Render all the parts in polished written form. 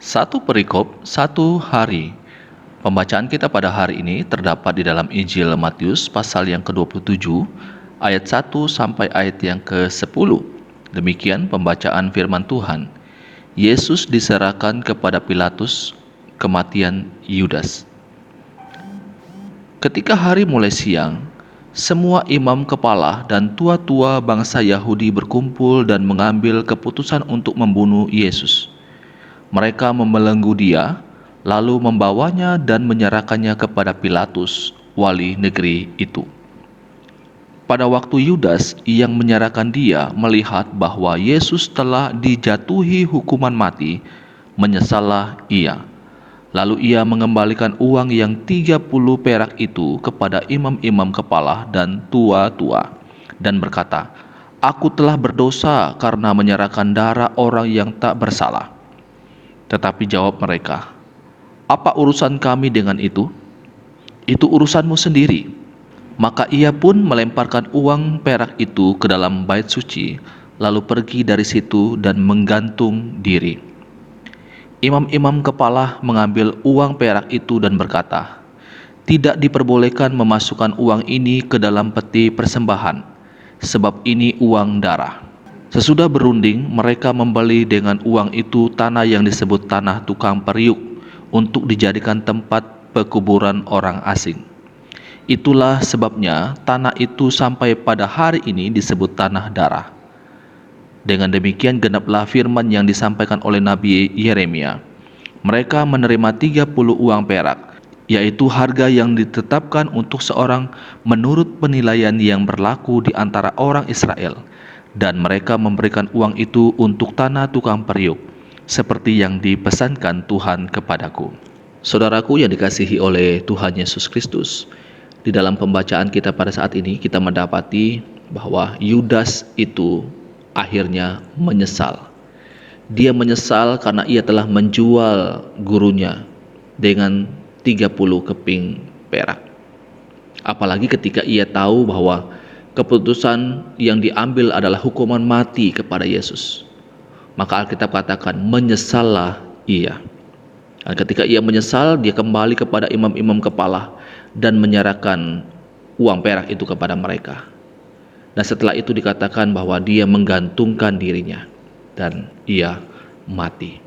Satu perikop, satu hari. Pembacaan kita pada hari ini terdapat di dalam Injil Matius pasal yang ke-27, ayat 1 sampai ayat yang ke-10. Demikian pembacaan firman Tuhan. Yesus diserahkan kepada Pilatus, kematian Yudas. Ketika hari mulai siang, semua imam kepala dan tua-tua bangsa Yahudi berkumpul dan mengambil keputusan untuk membunuh Yesus. Mereka membelenggu dia, lalu membawanya dan menyerahkannya kepada Pilatus, wali negeri itu. Pada waktu Yudas yang menyerahkan dia melihat bahwa Yesus telah dijatuhi hukuman mati, menyesallah ia. Lalu ia mengembalikan uang yang 30 perak itu kepada imam-imam kepala dan tua-tua, dan berkata, "Aku telah berdosa karena menyerahkan darah orang yang tak bersalah." Tetapi jawab mereka, "Apa urusan kami dengan itu? Itu urusanmu sendiri." Maka ia pun melemparkan uang perak itu ke dalam bait suci, lalu pergi dari situ dan menggantung diri. Imam-imam kepala mengambil uang perak itu dan berkata, "Tidak diperbolehkan memasukkan uang ini ke dalam peti persembahan, sebab ini uang darah." Sesudah berunding, mereka membeli dengan uang itu tanah yang disebut tanah tukang periuk untuk dijadikan tempat pekuburan orang asing. Itulah sebabnya tanah itu sampai pada hari ini disebut tanah darah. Dengan demikian genaplah firman yang disampaikan oleh Nabi Yeremia. Mereka menerima 30 uang perak, yaitu harga yang ditetapkan untuk seorang menurut penilaian yang berlaku di antara orang Israel. Dan mereka memberikan uang itu untuk tanah tukang periuk, seperti yang dipesankan Tuhan kepadaku. Saudaraku yang dikasihi oleh Tuhan Yesus Kristus, di dalam pembacaan kita pada saat ini kita mendapati bahwa Yudas itu akhirnya menyesal. Dia menyesal karena ia telah menjual gurunya dengan 30 keping perak. Apalagi ketika ia tahu bahwa keputusan yang diambil adalah hukuman mati kepada Yesus. Maka Alkitab katakan, menyesallah ia. Dan ketika ia menyesal, dia kembali kepada imam-imam kepala dan menyerahkan uang perak itu kepada mereka. Dan setelah itu dikatakan bahwa dia menggantungkan dirinya dan ia mati.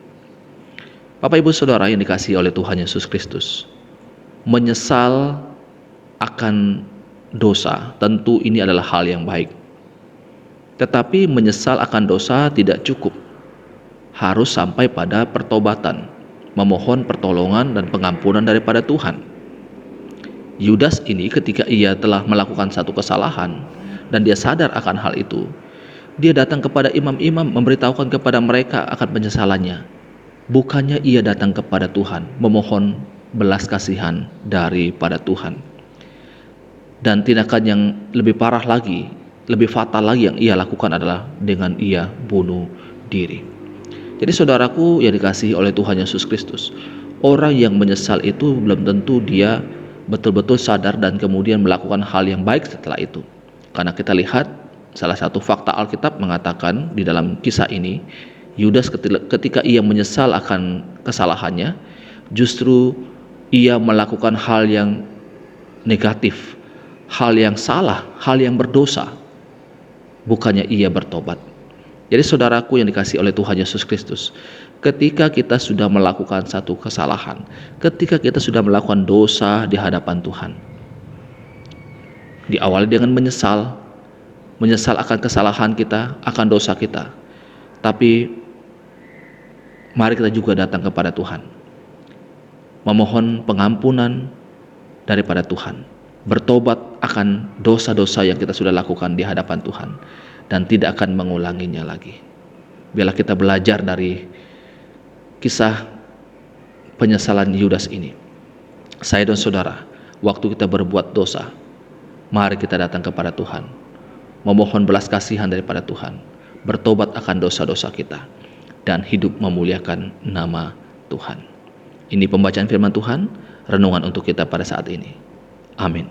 Bapak Ibu Saudara yang dikasihi oleh Tuhan Yesus Kristus, menyesal akan dosa tentu ini adalah hal yang baik. Tetapi menyesal akan dosa tidak cukup. Harus sampai pada pertobatan, memohon pertolongan dan pengampunan daripada Tuhan. Yudas ini ketika ia telah melakukan satu kesalahan dan dia sadar akan hal itu, dia datang kepada imam-imam memberitahukan kepada mereka akan penyesalannya. Bukannya ia datang kepada Tuhan memohon belas kasihan daripada Tuhan. Dan tindakan yang lebih parah lagi, lebih fatal lagi yang ia lakukan adalah dengan ia bunuh diri. Jadi saudaraku yang dikasihi oleh Tuhan Yesus Kristus, orang yang menyesal itu belum tentu dia betul-betul sadar dan kemudian melakukan hal yang baik setelah itu. Karena kita lihat salah satu fakta Alkitab mengatakan di dalam kisah ini, Yudas ketika ia menyesal akan kesalahannya, justru ia melakukan hal yang negatif, hal yang salah, hal yang berdosa. Bukannya ia bertobat. Jadi saudaraku yang dikasihi oleh Tuhan Yesus Kristus, ketika kita sudah melakukan satu kesalahan, ketika kita sudah melakukan dosa di hadapan Tuhan, diawali dengan menyesal akan kesalahan kita, akan dosa kita. Tapi mari kita juga datang kepada Tuhan, memohon pengampunan daripada Tuhan, bertobat akan dosa-dosa yang kita sudah lakukan di hadapan Tuhan, dan tidak akan mengulanginya lagi. Biarlah kita belajar dari kisah penyesalan Yudas ini. Saya dan saudara, waktu kita berbuat dosa, mari kita datang kepada Tuhan, memohon belas kasihan daripada Tuhan, bertobat akan dosa-dosa kita, dan hidup memuliakan nama Tuhan. Ini pembacaan firman Tuhan, renungan untuk kita pada saat ini. Amin.